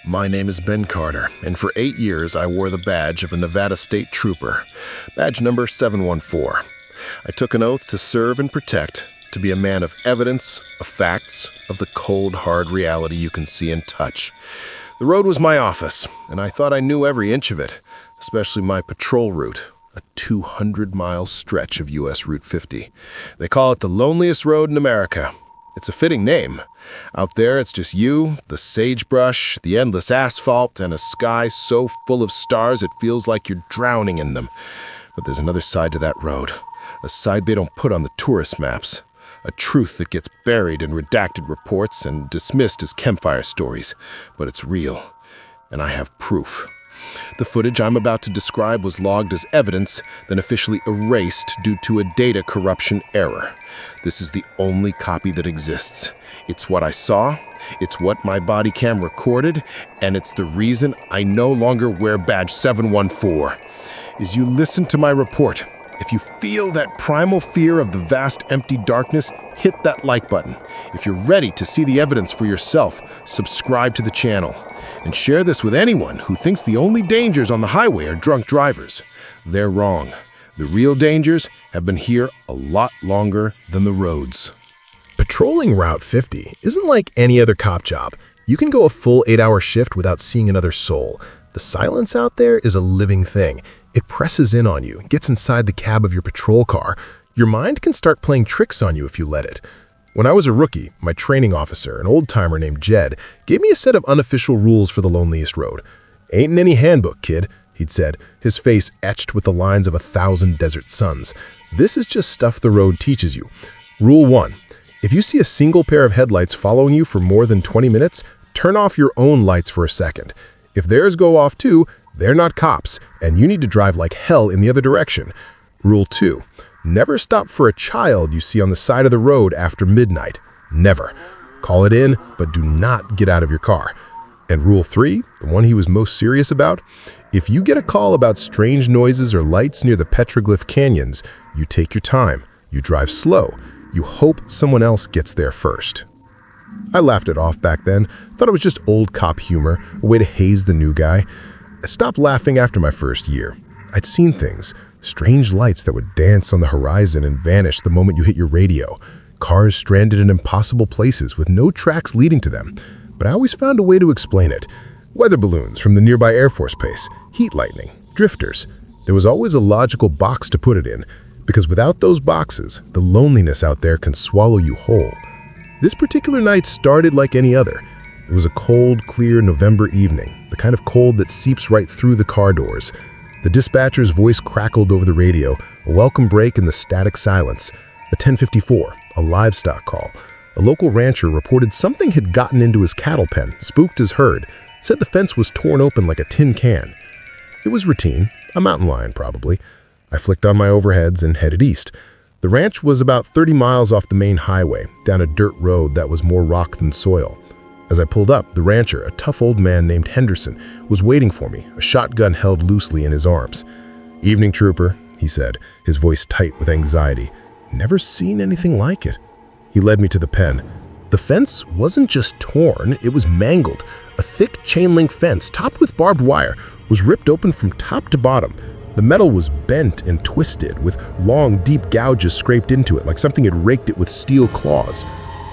My name is Ben Carter, and for 8 years I wore the badge of a Nevada State Trooper, badge number 714. I took an oath to serve and protect, to be a man of evidence, of facts, of the cold, hard reality you can see and touch. The road was my office, and I thought I knew every inch of it, especially my patrol route, a 200-mile stretch of U.S. Route 50. They call it the loneliest road in America. It's a fitting name. Out there, it's just you, the sagebrush, the endless asphalt, and a sky so full of stars it feels like you're drowning in them. But there's another side to that road, a side they don't put on the tourist maps, a truth that gets buried in redacted reports and dismissed as campfire stories. But it's real, and I have proof. The footage I'm about to describe was logged as evidence, then officially erased due to a data corruption error. This is the only copy that exists. It's what I saw, it's what my body cam recorded, and it's the reason I no longer wear badge 714. As you listen to my report, if you feel that primal fear of the vast empty darkness, hit that like button. If you're ready to see the evidence for yourself, subscribe to the channel. And share this with anyone who thinks the only dangers on the highway are drunk drivers. They're wrong. The real dangers have been here a lot longer than the roads. Patrolling Route 50 isn't like any other cop job. You can go a full 8-hour shift without seeing another soul. The silence out there is a living thing. It presses in on you, gets inside the cab of your patrol car. Your mind can start playing tricks on you if you let it. When I was a rookie, my training officer, an old-timer named Jed, gave me a set of unofficial rules for the Loneliest Road. "Ain't in any handbook, kid," he'd said, his face etched with the lines of 1,000 desert suns. "This is just stuff the road teaches you." Rule 1. If you see a single pair of headlights following you for more than 20 minutes, turn off your own lights for a second. If theirs go off too, they're not cops, and you need to drive like hell in the other direction. Rule 2. Never stop for a child you see on the side of the road after midnight. Never. Call it in, but do not get out of your car. And Rule 3, the one he was most serious about, if you get a call about strange noises or lights near the Petroglyph Canyons, you take your time, you drive slow, you hope someone else gets there first. I laughed it off back then, thought it was just old cop humor, a way to haze the new guy. I stopped laughing after my first year. I'd seen things. Strange lights that would dance on the horizon and vanish the moment you hit your radio. Cars stranded in impossible places with no tracks leading to them. But I always found a way to explain it. Weather balloons from the nearby Air Force Base, heat lightning, drifters. There was always a logical box to put it in, because without those boxes, the loneliness out there can swallow you whole. This particular night started like any other. It was a cold, clear November evening, the kind of cold that seeps right through the car doors. The dispatcher's voice crackled over the radio, a welcome break in the static silence. A 10:54, a livestock call. A local rancher reported something had gotten into his cattle pen, spooked his herd, said the fence was torn open like a tin can. It was routine, a mountain lion probably. I flicked on my overheads and headed east. The ranch was about 30 miles off the main highway, down a dirt road that was more rock than soil. As I pulled up, the rancher, a tough old man named Henderson, was waiting for me, a shotgun held loosely in his arms. "Evening, trooper," he said, his voice tight with anxiety. "Never seen anything like it." He led me to the pen. The fence wasn't just torn, it was mangled. A thick chain-link fence, topped with barbed wire, was ripped open from top to bottom. The metal was bent and twisted, with long, deep gouges scraped into it, like something had raked it with steel claws.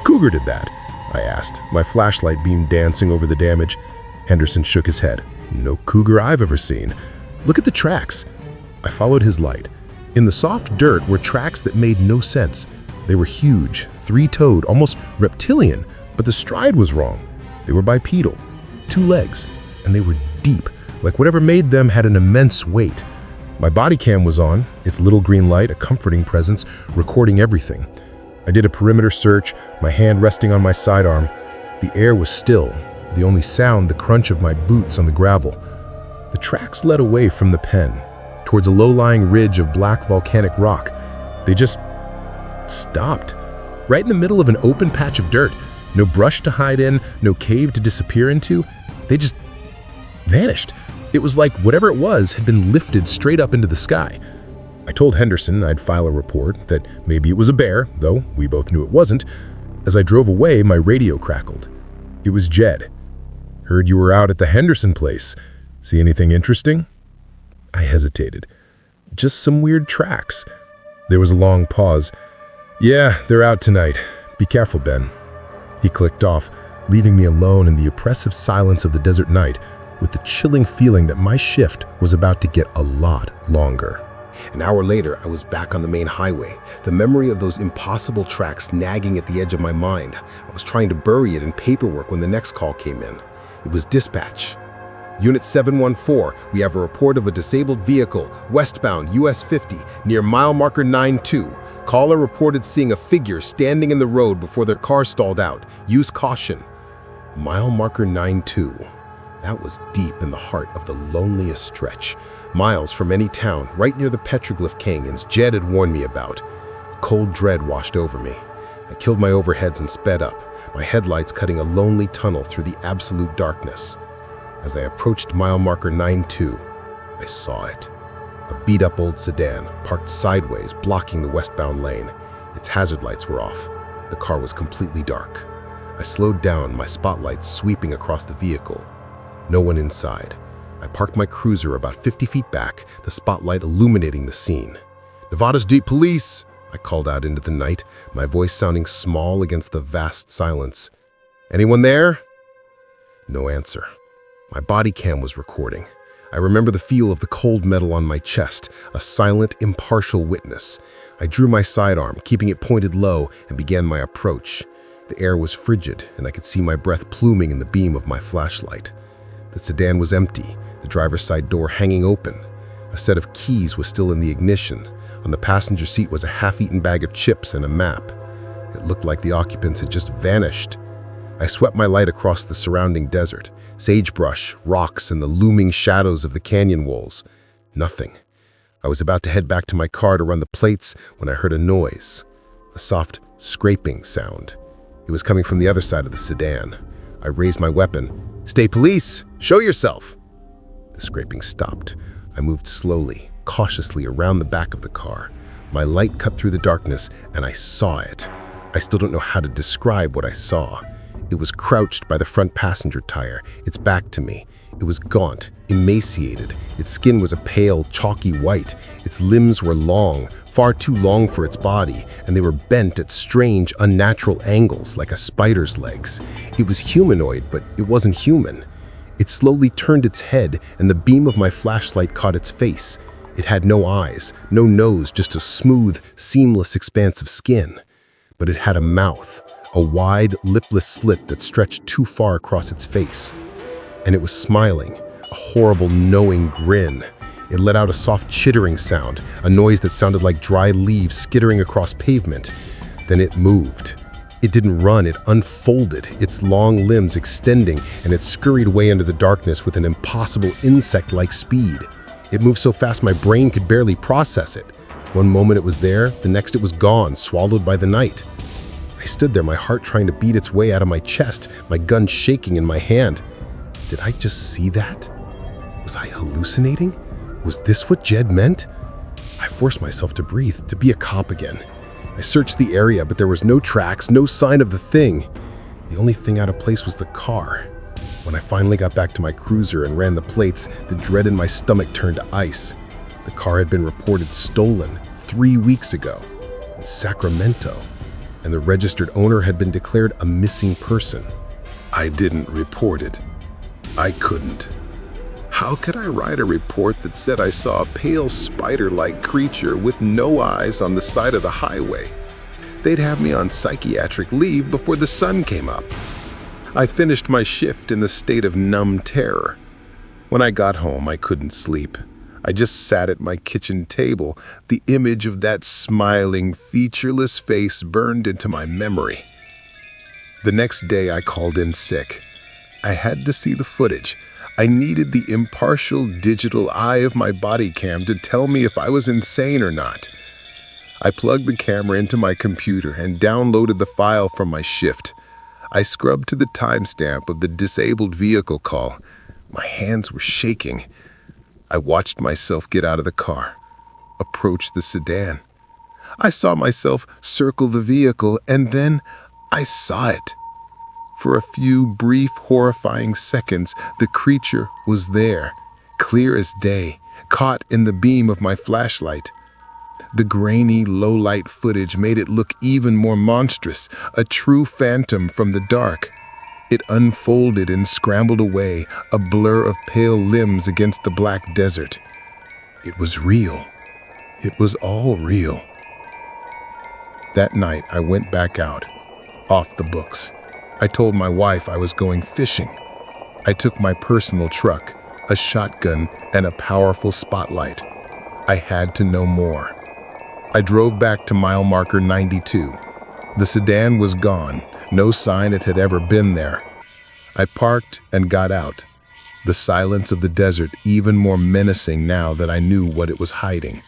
"Cougar did that?" I asked, my flashlight beam dancing over the damage. Henderson shook his head. "No cougar I've ever seen. Look at the tracks." I followed his light. In the soft dirt were tracks that made no sense. They were huge, three-toed, almost reptilian, but the stride was wrong. They were bipedal, 2 legs, and they were deep, like whatever made them had an immense weight. My body cam was on, its little green light, a comforting presence, recording everything. I did a perimeter search, my hand resting on my sidearm. The air was still, the only sound the crunch of my boots on the gravel. The tracks led away from the pen, towards a low-lying ridge of black volcanic rock. They just stopped, right in the middle of an open patch of dirt. No brush to hide in, no cave to disappear into. They just vanished. It was like whatever it was had been lifted straight up into the sky. I told Henderson I'd file a report, that maybe it was a bear, though we both knew it wasn't. As I drove away, my radio crackled. It was Jed. Heard you were out at the Henderson place. See anything interesting? I hesitated. Just some weird tracks. There was a long pause. Yeah, they're out tonight. Be careful, Ben. He clicked off, leaving me alone in the oppressive silence of the desert night, with the chilling feeling that my shift was about to get a lot longer. An hour later, I was back on the main highway, the memory of those impossible tracks nagging at the edge of my mind. I was trying to bury it in paperwork when the next call came in. It was dispatch. Unit 714, we have a report of a disabled vehicle, westbound US 50, near mile marker 92. Caller reported seeing a figure standing in the road before their car stalled out. Use caution. Mile marker 92. That was deep in the heart of the loneliest stretch. Miles from any town, right near the petroglyph canyons Jed had warned me about. Cold dread washed over me. I killed my overheads and sped up, my headlights cutting a lonely tunnel through the absolute darkness. As I approached mile marker 92, I saw it. A beat-up old sedan, parked sideways, blocking the westbound lane. Its hazard lights were off. The car was completely dark. I slowed down, my spotlights sweeping across the vehicle. No one inside. I parked my cruiser about 50 feet back, the spotlight illuminating the scene. "Nevada State Police!" I called out into the night, my voice sounding small against the vast silence. "Anyone there?" No answer. My body cam was recording. I remember the feel of the cold metal on my chest, a silent, impartial witness. I drew my sidearm, keeping it pointed low, and began my approach. The air was frigid, and I could see my breath pluming in the beam of my flashlight. The sedan was empty, the driver's side door hanging open. A set of keys was still in the ignition. On the passenger seat was a half-eaten bag of chips and a map. It looked like the occupants had just vanished. I swept my light across the surrounding desert, sagebrush, rocks, and the looming shadows of the canyon walls. Nothing. I was about to head back to my car to run the plates when I heard a noise, a soft scraping sound. It was coming from the other side of the sedan. I raised my weapon. "State Police! Show yourself!" The scraping stopped. I moved slowly, cautiously around the back of the car. My light cut through the darkness, and I saw it. I still don't know how to describe what I saw. It was crouched by the front passenger tire, its back to me. It was gaunt, emaciated. Its skin was a pale, chalky white. Its limbs were long, far too long for its body, and they were bent at strange, unnatural angles like a spider's legs. It was humanoid, but it wasn't human. It slowly turned its head, and the beam of my flashlight caught its face. It had no eyes, no nose, just a smooth, seamless expanse of skin. But it had a mouth, a wide, lipless slit that stretched too far across its face. And it was smiling, a horrible, knowing grin. It let out a soft chittering sound, a noise that sounded like dry leaves skittering across pavement. Then it moved. It didn't run, it unfolded, its long limbs extending, and it scurried away into the darkness with an impossible insect-like speed. It moved so fast my brain could barely process it. One moment it was there, the next it was gone, swallowed by the night. I stood there, my heart trying to beat its way out of my chest, my gun shaking in my hand. Did I just see that? Was I hallucinating? Was this what Jed meant? I forced myself to breathe, to be a cop again. I searched the area, but there was no tracks, no sign of the thing. The only thing out of place was the car. When I finally got back to my cruiser and ran the plates, the dread in my stomach turned to ice. The car had been reported stolen 3 weeks ago in Sacramento, and the registered owner had been declared a missing person. I didn't report it. I couldn't. How could I write a report that said I saw a pale spider-like creature with no eyes on the side of the highway? They'd have me on psychiatric leave before the sun came up. I finished my shift in the state of numb terror. When I got home, I couldn't sleep. I just sat at my kitchen table. The image of that smiling, featureless face burned into my memory. The next day, I called in sick. I had to see the footage. I needed the impartial digital eye of my body cam to tell me if I was insane or not. I plugged the camera into my computer and downloaded the file from my shift. I scrubbed to the timestamp of the disabled vehicle call. My hands were shaking. I watched myself get out of the car, approach the sedan. I saw myself circle the vehicle, and then I saw it. For a few brief, horrifying seconds, the creature was there, clear as day, caught in the beam of my flashlight. The grainy, low-light footage made it look even more monstrous, a true phantom from the dark. It unfolded and scrambled away, a blur of pale limbs against the black desert. It was real. It was all real. That night, I went back out, off the books. I told my wife I was going fishing. I took my personal truck, a shotgun, and a powerful spotlight. I had to know more. I drove back to mile marker 92. The sedan was gone, no sign it had ever been there. I parked and got out, the silence of the desert even more menacing now that I knew what it was hiding.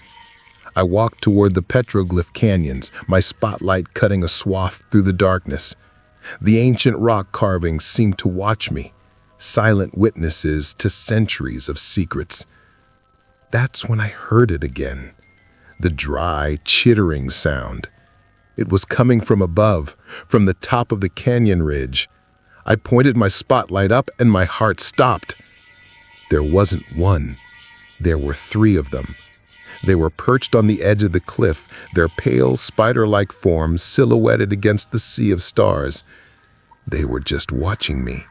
I walked toward the petroglyph canyons, my spotlight cutting a swath through the darkness. The ancient rock carvings seemed to watch me, silent witnesses to centuries of secrets. That's when I heard it again, the dry, chittering sound. It was coming from above, from the top of the canyon ridge. I pointed my spotlight up and my heart stopped. There wasn't one. There were three of them. They were perched on the edge of the cliff, their pale, spider-like forms silhouetted against the sea of stars. They were just watching me,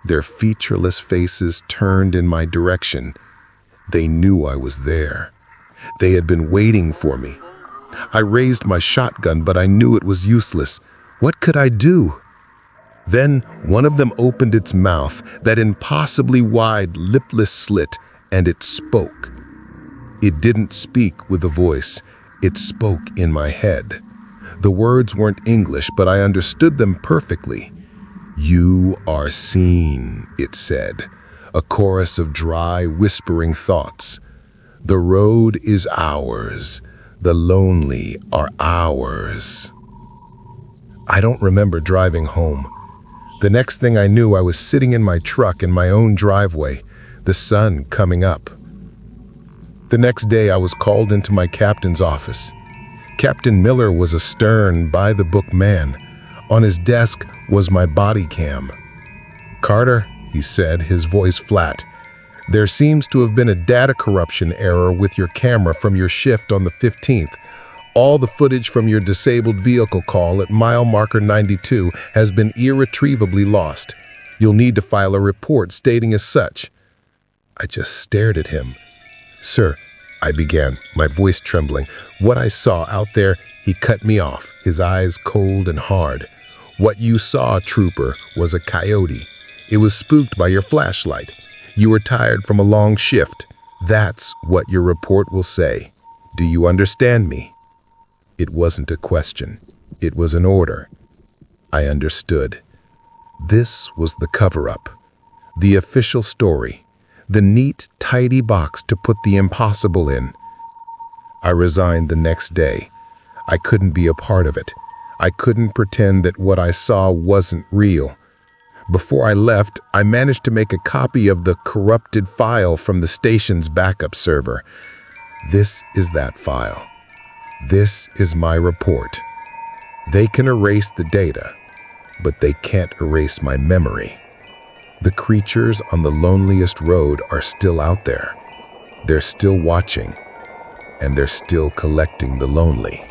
their featureless faces turned in my direction. They knew I was there. They had been waiting for me. I raised my shotgun, but I knew it was useless. What could I do? Then one of them opened its mouth, that impossibly wide, lipless slit, and it spoke. It didn't speak with a voice. It spoke in my head. The words weren't English, but I understood them perfectly. "You are seen," it said, a chorus of dry, whispering thoughts. "The road is ours. The lonely are ours." I don't remember driving home. The next thing I knew, I was sitting in my truck in my own driveway, the sun coming up. The next day, I was called into my captain's office. Captain Miller was a stern, by-the-book man. On his desk was my body cam. "Carter," he said, his voice flat, "there seems to have been a data corruption error with your camera from your shift on the 15th. All the footage from your disabled vehicle call at mile marker 92 has been irretrievably lost. You'll need to file a report stating as such." I just stared at him. "Sir," I began, my voice trembling. "What I saw out there," he cut me off, his eyes cold and hard. "What you saw, trooper, was a coyote. It was spooked by your flashlight. You were tired from a long shift. That's what your report will say. Do you understand me?" It wasn't a question. It was an order. I understood. This was the cover-up, the official story, the neat, tidy box to put the impossible in. I resigned the next day. I couldn't be a part of it. I couldn't pretend that what I saw wasn't real. Before I left, I managed to make a copy of the corrupted file from the station's backup server. This is that file. This is my report. They can erase the data, but they can't erase my memory. The creatures on the loneliest road are still out there. They're still watching, and they're still collecting the lonely.